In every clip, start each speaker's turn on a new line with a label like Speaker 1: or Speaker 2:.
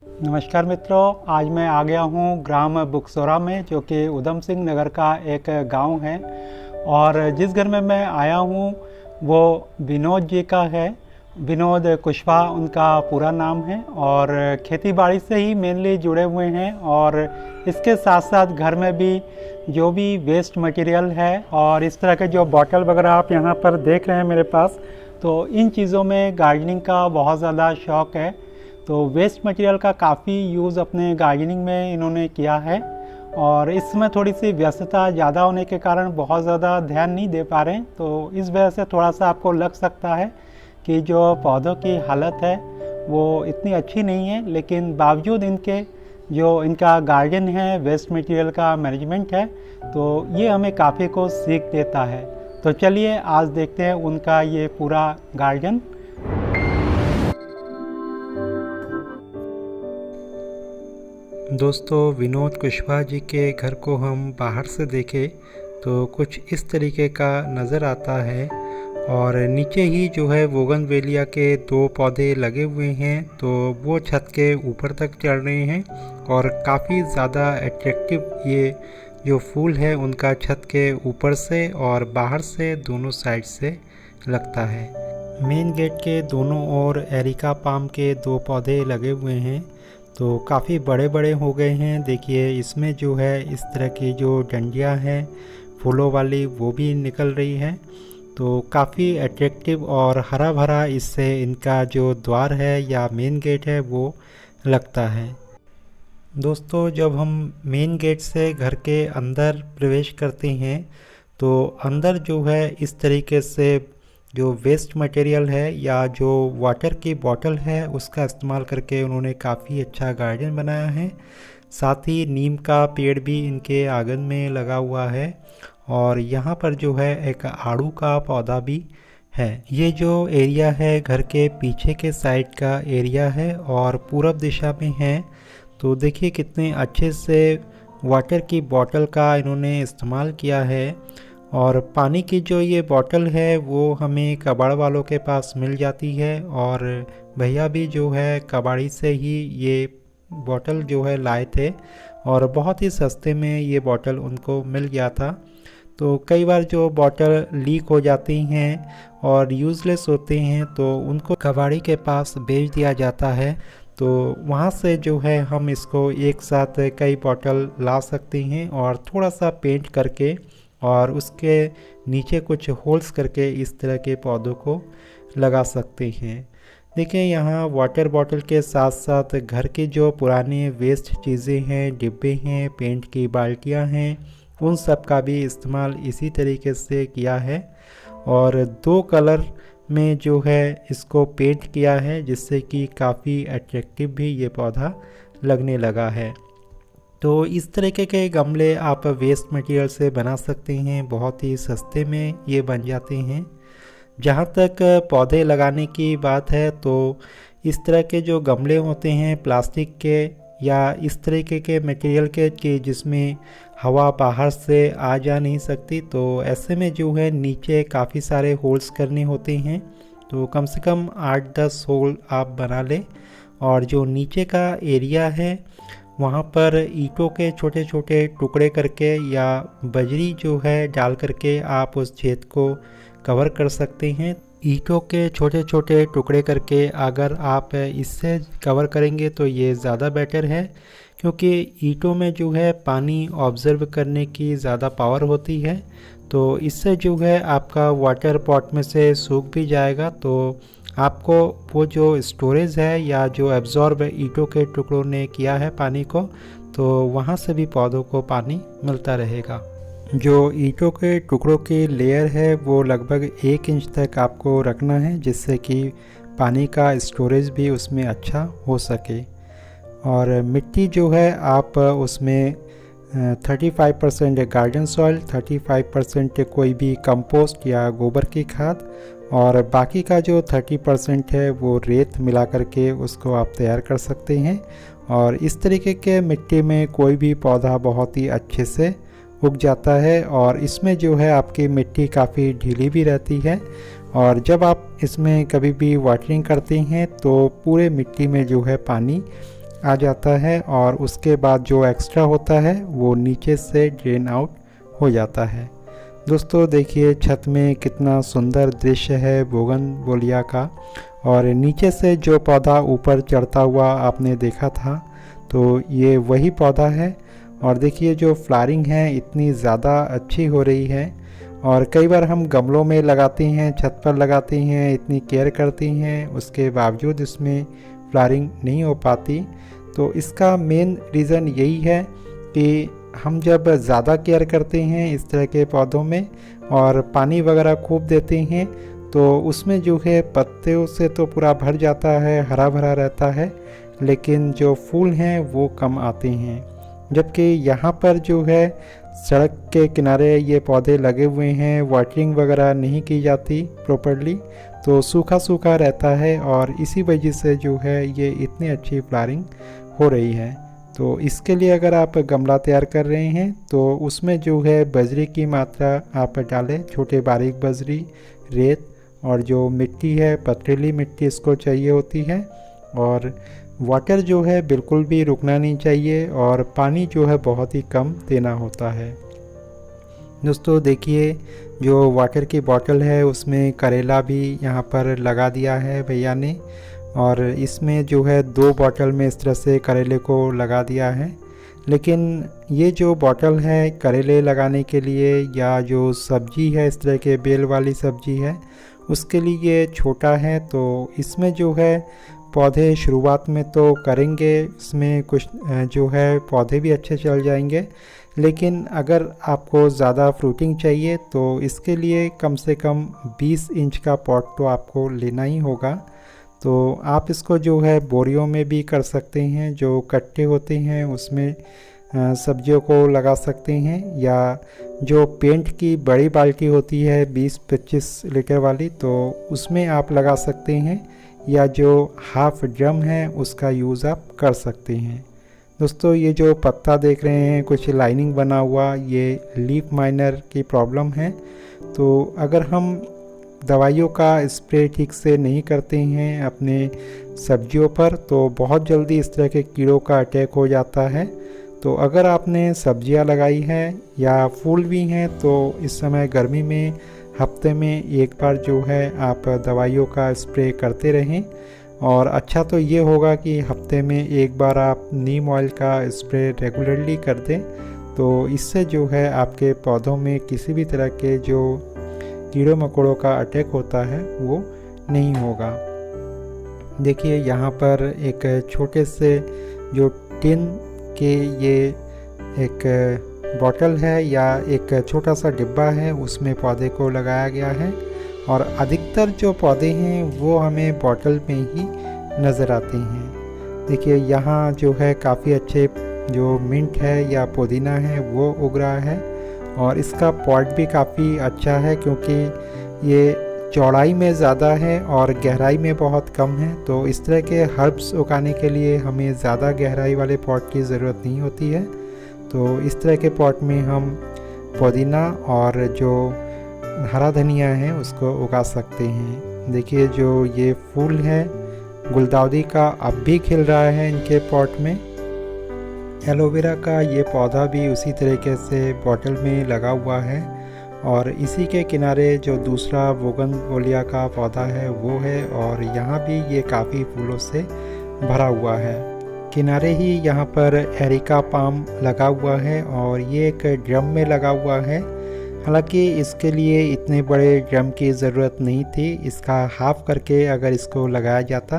Speaker 1: नमस्कार मित्रों, आज मैं आ गया हूँ ग्राम बुकसोरा में, जो कि उधम सिंह नगर का एक गांव है। और जिस घर में मैं आया हूँ वो विनोद जी का है। विनोद कुशवाहा उनका पूरा नाम है और खेती बाड़ी से ही मेनली जुड़े हुए हैं। और इसके साथ साथ घर में भी जो भी वेस्ट मटेरियल है और इस तरह के जो बॉटल वगैरह आप यहाँ पर देख रहे हैं मेरे पास, तो इन चीज़ों में गार्डनिंग का बहुत ज़्यादा शौक़ है। तो वेस्ट मटेरियल का काफ़ी यूज़ अपने गार्डनिंग में इन्होंने किया है। और इस समय थोड़ी सी व्यस्तता ज़्यादा होने के कारण बहुत ज़्यादा ध्यान नहीं दे पा रहे हैं, तो इस वजह से थोड़ा सा आपको लग सकता है कि जो पौधों की हालत है वो इतनी अच्छी नहीं है। लेकिन बावजूद इनके जो इनका गार्डन है, वेस्ट मटेरियल का मैनेजमेंट है, तो ये हमें काफ़ी कुछ सीख देता है। तो चलिए आज देखते हैं उनका ये पूरा गार्डन। दोस्तों, विनोद कुशवाहा जी के घर को हम बाहर से देखें तो कुछ इस तरीके का नज़र आता है। और नीचे ही जो है बोगनवेलिया के 2 पौधे लगे हुए हैं, तो वो छत के ऊपर तक चढ़ रहे हैं और काफ़ी ज़्यादा अट्रैक्टिव ये जो फूल है उनका छत के ऊपर से और बाहर से दोनों साइड से लगता है। मेन गेट के दोनों ओर एरिका पाम के 2 पौधे लगे हुए हैं, तो काफ़ी बड़े बड़े हो गए हैं। देखिए इसमें जो है इस तरह की जो डंडियाँ हैं फूलों वाली वो भी निकल रही है, तो काफ़ी अट्रैक्टिव और हरा भरा इससे इनका जो द्वार है या मेन गेट है वो लगता है। दोस्तों, जब हम मेन गेट से घर के अंदर प्रवेश करते हैं तो अंदर जो है इस तरीके से जो वेस्ट मटेरियल है या जो वाटर की बॉटल है उसका इस्तेमाल करके उन्होंने काफ़ी अच्छा गार्डन बनाया है। साथ ही नीम का पेड़ भी इनके आंगन में लगा हुआ है और यहाँ पर जो है एक आड़ू का पौधा भी है। ये जो एरिया है घर के पीछे के साइड का एरिया है और पूरब दिशा में है। तो देखिए कितने अच्छे से वाटर की बॉटल का इन्होंने इस्तेमाल किया है। और पानी की जो ये बॉटल है वो हमें कबाड़ वालों के पास मिल जाती है और भैया भी जो है कबाड़ी से ही ये बॉटल जो है लाए थे और बहुत ही सस्ते में ये बॉटल उनको मिल गया था। तो कई बार जो बॉटल लीक हो जाती हैं और यूज़लेस होते हैं तो उनको कबाड़ी के पास बेच दिया जाता है। तो वहाँ से जो है हम इसको एक साथ कई बॉटल ला सकते हैं और थोड़ा सा पेंट करके और उसके नीचे कुछ होल्स करके इस तरह के पौधों को लगा सकते हैं। देखिए यहाँ वाटर बॉटल के साथ साथ घर की जो पुरानी वेस्ट चीज़ें हैं, डिब्बे हैं, पेंट की बाल्टियाँ हैं, उन सब का भी इस्तेमाल इसी तरीके से किया है। और 2 कलर में जो है इसको पेंट किया है जिससे कि काफ़ी अट्रैक्टिव भी ये पौधा लगने लगा है। तो इस तरीके के गमले आप वेस्ट मटेरियल से बना सकते हैं, बहुत ही सस्ते में ये बन जाते हैं। जहाँ तक पौधे लगाने की बात है तो इस तरह के जो गमले होते हैं प्लास्टिक के या इस तरीके के मटेरियल के कि जिसमें हवा बाहर से आ जा नहीं सकती, तो ऐसे में जो है नीचे काफ़ी सारे होल्स करने होते हैं। तो कम से कम 8-10 होल आप बना लें और जो नीचे का एरिया है वहाँ पर ईंटों के छोटे छोटे टुकड़े करके या बजरी जो है डाल करके आप उस छेद को कवर कर सकते हैं। ईंटों के छोटे छोटे टुकड़े करके अगर आप इससे कवर करेंगे तो ये ज़्यादा बेटर है, क्योंकि ईंटों में जो है पानी ऑब्ज़र्व करने की ज़्यादा पावर होती है। तो इससे जो है आपका वाटर पॉट में से सूख भी जाएगा, तो आपको वो जो स्टोरेज है या जो एब्जॉर्ब ईंटों के टुकड़ों ने किया है पानी को, तो वहाँ से भी पौधों को पानी मिलता रहेगा। जो ईंटों के टुकड़ों की लेयर है वो लगभग 1 इंच तक आपको रखना है जिससे कि पानी का स्टोरेज भी उसमें अच्छा हो सके। और मिट्टी जो है आप उसमें 35% गार्डन सॉइल, 35% कोई भी कंपोस्ट या गोबर की खाद और बाकी का जो 30% है वो रेत मिला करके उसको आप तैयार कर सकते हैं। और इस तरीके के मिट्टी में कोई भी पौधा बहुत ही अच्छे से उग जाता है और इसमें जो है आपकी मिट्टी काफ़ी ढीली भी रहती है। और जब आप इसमें कभी भी वाटरिंग करते हैं तो पूरे मिट्टी में जो है पानी आ जाता है और उसके बाद जो एक्स्ट्रा होता है वो नीचे से ड्रेन आउट हो जाता है। दोस्तों देखिए छत में कितना सुंदर दृश्य है बोगनवेलिया का, और नीचे से जो पौधा ऊपर चढ़ता हुआ आपने देखा था तो ये वही पौधा है। और देखिए जो फ्लावरिंग है इतनी ज़्यादा अच्छी हो रही है, और कई बार हम गमलों में लगाते हैं, छत पर लगाते हैं, इतनी केयर करते हैं, उसके बावजूद इसमें फ्लावरिंग नहीं हो पाती। तो इसका मेन रीज़न यही है कि हम जब ज़्यादा केयर करते हैं इस तरह के पौधों में और पानी वगैरह खूब देते हैं तो उसमें जो है पत्तों से तो पूरा भर जाता है, हरा भरा रहता है, लेकिन जो फूल हैं वो कम आते हैं। जबकि यहाँ पर जो है सड़क के किनारे ये पौधे लगे हुए हैं, वाटरिंग वगैरह नहीं की जाती प्रॉपरली, तो सूखा सूखा रहता है और इसी वजह से जो है ये इतनी अच्छी फ्लावरिंग हो रही है। तो इसके लिए अगर आप गमला तैयार कर रहे हैं तो उसमें जो है बजरी की मात्रा आप डालें, छोटे बारीक बजरी, रेत, और जो मिट्टी है पथरीली मिट्टी इसको चाहिए होती है। और वाटर जो है बिल्कुल भी रुकना नहीं चाहिए और पानी जो है बहुत ही कम देना होता है। दोस्तों देखिए जो वाटर की बोतल है उसमें करेला भी यहाँ पर लगा दिया है भैया ने, और इसमें जो है 2 बोतल में इस तरह से करेले को लगा दिया है। लेकिन ये जो बोतल है करेले लगाने के लिए या जो सब्जी है इस तरह के बेल वाली सब्जी है उसके लिए छोटा है, तो इसमें जो है पौधे शुरुआत में तो करेंगे, इसमें कुछ जो है पौधे भी अच्छे चल जाएंगे। लेकिन अगर आपको ज़्यादा फ्रूटिंग चाहिए तो इसके लिए कम से कम 20 इंच का पॉट तो आपको लेना ही होगा। तो आप इसको जो है बोरियों में भी कर सकते हैं, जो कट्टे होते हैं उसमें सब्जियों को लगा सकते हैं, या जो पेंट की बड़ी बाल्टी होती है 20-25 लीटर वाली तो उसमें आप लगा सकते हैं, या जो हाफ ड्रम है उसका यूज़ आप कर सकते हैं। दोस्तों ये जो पत्ता देख रहे हैं कुछ लाइनिंग बना हुआ, ये लीफ माइनर की प्रॉब्लम है। तो अगर हम दवाइयों का स्प्रे ठीक से नहीं करते हैं अपने सब्जियों पर तो बहुत जल्दी इस तरह के कीड़ों का अटैक हो जाता है। तो अगर आपने सब्जियां लगाई हैं या फूल भी हैं तो इस समय गर्मी में हफ्ते में एक बार जो है आप दवाइयों का स्प्रे करते रहें। और अच्छा तो ये होगा कि हफ्ते में एक बार आप नीम ऑयल का स्प्रे रेगुलरली कर दें, तो इससे जो है आपके पौधों में किसी भी तरह के जो कीड़ों मकोड़ों का अटैक होता है वो नहीं होगा। देखिए यहाँ पर एक छोटे से जो टिन के ये एक बॉटल है या एक छोटा सा डिब्बा है उसमें पौधे को लगाया गया है, और अधिकतर जो पौधे हैं वो हमें बॉटल में ही नज़र आते हैं। देखिए यहाँ जो है काफ़ी अच्छे जो मिंट है या पुदीना है वो उग रहा है, और इसका पॉट भी काफ़ी अच्छा है क्योंकि ये चौड़ाई में ज़्यादा है और गहराई में बहुत कम है। तो इस तरह के हर्ब्स उगाने के लिए हमें ज़्यादा गहराई वाले पॉट की ज़रूरत नहीं होती है। तो इस तरह के पॉट में हम पुदीना और जो हरा धनिया है उसको उगा सकते हैं। देखिए जो ये फूल है गुलदाउदी का अब भी खिल रहा है इनके पॉट में। एलोवेरा का ये पौधा भी उसी तरीके से बॉटल में लगा हुआ है, और इसी के किनारे जो दूसरा बोगनवेलिया का पौधा है वो है, और यहाँ भी ये काफ़ी फूलों से भरा हुआ है। किनारे ही यहाँ पर एरिका पाम लगा हुआ है और ये एक ड्रम में लगा हुआ है। हालांकि इसके लिए इतने बड़े ड्रम की ज़रूरत नहीं थी, इसका हाफ करके अगर इसको लगाया जाता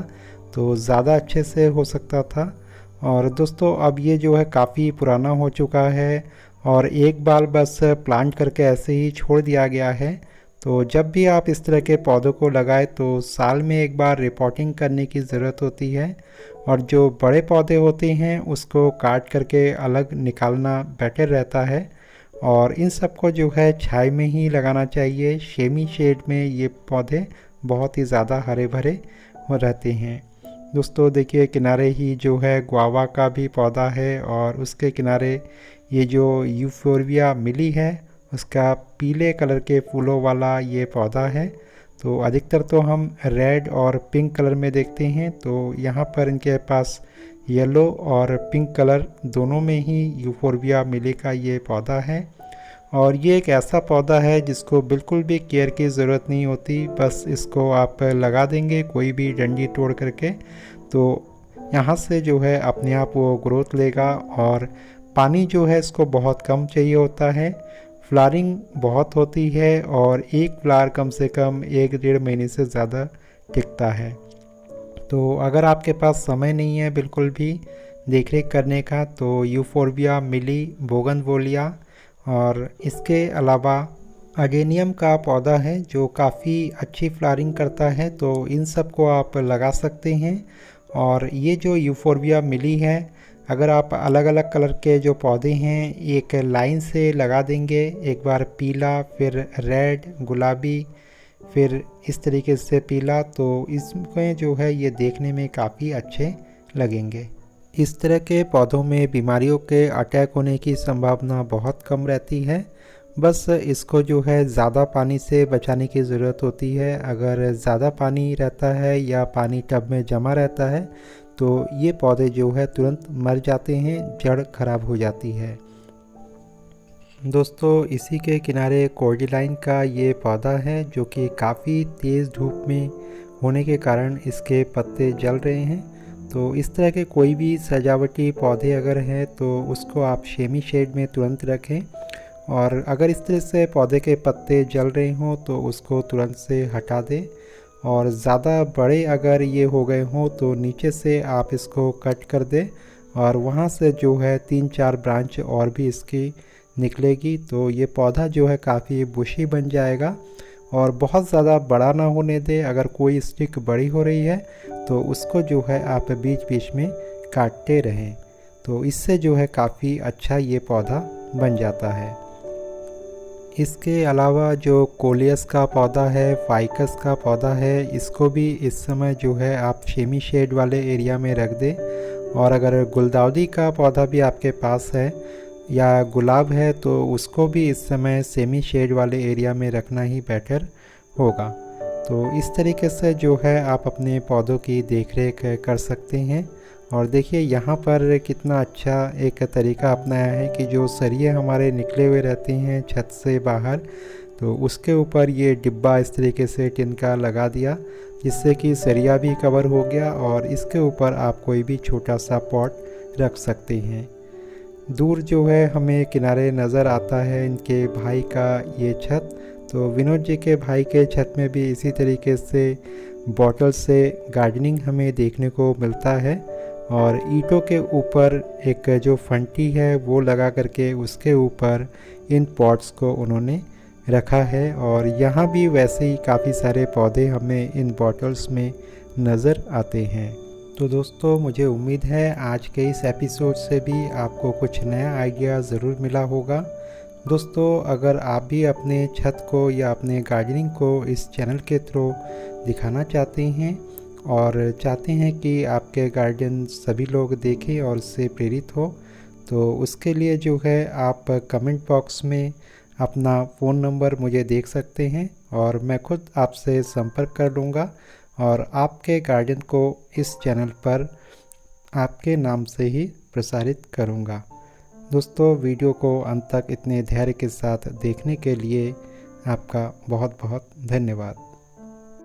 Speaker 1: तो ज़्यादा अच्छे से हो सकता था। और दोस्तों अब ये जो है काफ़ी पुराना हो चुका है और एक बार बस प्लांट करके ऐसे ही छोड़ दिया गया है। तो जब भी आप इस तरह के पौधों को लगाएं तो साल में एक बार रिपोर्टिंग करने की ज़रूरत होती है, और जो बड़े पौधे होते हैं उसको काट करके अलग निकालना बेटर रहता है। और इन सबको जो है छाई में ही लगाना चाहिए, सेमी शेड में ये पौधे बहुत ही ज़्यादा हरे भरे रहते हैं। दोस्तों देखिए किनारे ही जो है गुआवा का भी पौधा है, और उसके किनारे ये जो यूफोर्बिया मिली है उसका पीले कलर के फूलों वाला ये पौधा है। तो अधिकतर तो हम रेड और पिंक कलर में देखते हैं, तो यहाँ पर इनके पास येलो और पिंक कलर दोनों में ही यूफोर्बिया मिली का ये पौधा है। और ये एक ऐसा पौधा है जिसको बिल्कुल भी केयर की ज़रूरत नहीं होती, बस इसको आप लगा देंगे कोई भी डंडी तोड़ करके, तो यहाँ से जो है अपने आप वो ग्रोथ लेगा। और पानी जो है इसको बहुत कम चाहिए होता है, फ्लावरिंग बहुत होती है और एक फ्लावर कम से कम 1-1.5 महीने से ज़्यादा टिकता है। तो अगर आपके पास समय नहीं है बिल्कुल भी देख रेख करने का, तो यूफोर्बिया मिली बोगनवेलिया और इसके अलावा अगेनियम का पौधा है जो काफ़ी अच्छी फ्लावरिंग करता है, तो इन सब को आप लगा सकते हैं। और ये जो यूफोर्बिया मिली है, अगर आप अलग अलग कलर के जो पौधे हैं एक लाइन से लगा देंगे, एक बार पीला, फिर रेड, गुलाबी, फिर इस तरीके से पीला, तो इसमें जो है ये देखने में काफ़ी अच्छे लगेंगे। इस तरह के पौधों में बीमारियों के अटैक होने की संभावना बहुत कम रहती है। बस इसको जो है ज़्यादा पानी से बचाने की ज़रूरत होती है। अगर ज़्यादा पानी रहता है या पानी टब में जमा रहता है तो ये पौधे जो है तुरंत मर जाते हैं, जड़ खराब हो जाती है। दोस्तों, इसी के किनारे कॉर्डिलाइन का ये पौधा है जो कि काफ़ी तेज़ धूप में होने के कारण इसके पत्ते जल रहे हैं। तो इस तरह के कोई भी सजावटी पौधे अगर हैं तो उसको आप सेमी शेड में तुरंत रखें, और अगर इस तरह से पौधे के पत्ते जल रहे हों तो उसको तुरंत से हटा दें। और ज़्यादा बड़े अगर ये हो गए हों तो नीचे से आप इसको कट कर दें और वहाँ से जो है 3-4 ब्रांच और भी इसकी निकलेगी, तो ये पौधा जो है काफ़ी बुशी बन जाएगा। और बहुत ज़्यादा बड़ा ना होने दें, अगर कोई स्टिक बड़ी हो रही है तो उसको जो है आप बीच बीच में काटते रहें, तो इससे जो है काफ़ी अच्छा ये पौधा बन जाता है। इसके अलावा जो कोलियस का पौधा है, फाइकस का पौधा है, इसको भी इस समय जो है आप सेमी शेड वाले एरिया में रख दें। और अगर गुलदाउदी का पौधा भी आपके पास है या गुलाब है तो उसको भी इस समय सेमी शेड वाले एरिया में रखना ही बेटर होगा। तो इस तरीके से जो है आप अपने पौधों की देखरेख कर सकते हैं। और देखिए यहाँ पर कितना अच्छा एक तरीका अपनाया है कि जो सरिये हमारे निकले हुए रहते हैं छत से बाहर, तो उसके ऊपर ये डिब्बा इस तरीके से टिन का लगा दिया, जिससे कि सरिया भी कवर हो गया और इसके ऊपर आप कोई भी छोटा सा पॉट रख सकते हैं। दूर जो है हमें किनारे नज़र आता है इनके भाई का ये छत, तो विनोद जी के भाई के छत में भी इसी तरीके से बॉटल से गार्डनिंग हमें देखने को मिलता है। और ईंटों के ऊपर एक जो फंटी है वो लगा करके उसके ऊपर इन पॉट्स को उन्होंने रखा है। और यहाँ भी वैसे ही काफ़ी सारे पौधे हमें इन बॉटल्स में नज़र आते हैं। तो दोस्तों, मुझे उम्मीद है आज के इस एपिसोड से भी आपको कुछ नया आइडिया ज़रूर मिला होगा। दोस्तों, अगर आप भी अपने छत को या अपने गार्डनिंग को इस चैनल के थ्रू दिखाना चाहते हैं और चाहते हैं कि आपके गार्डन सभी लोग देखें और उससे प्रेरित हो, तो उसके लिए जो है आप कमेंट बॉक्स में अपना फ़ोन नंबर मुझे देख सकते हैं और मैं खुद आपसे संपर्क कर लूँगा और आपके गार्डन को इस चैनल पर आपके नाम से ही प्रसारित करूँगा। दोस्तों, वीडियो को अंत तक इतने धैर्य के साथ देखने के लिए आपका बहुत बहुत धन्यवाद।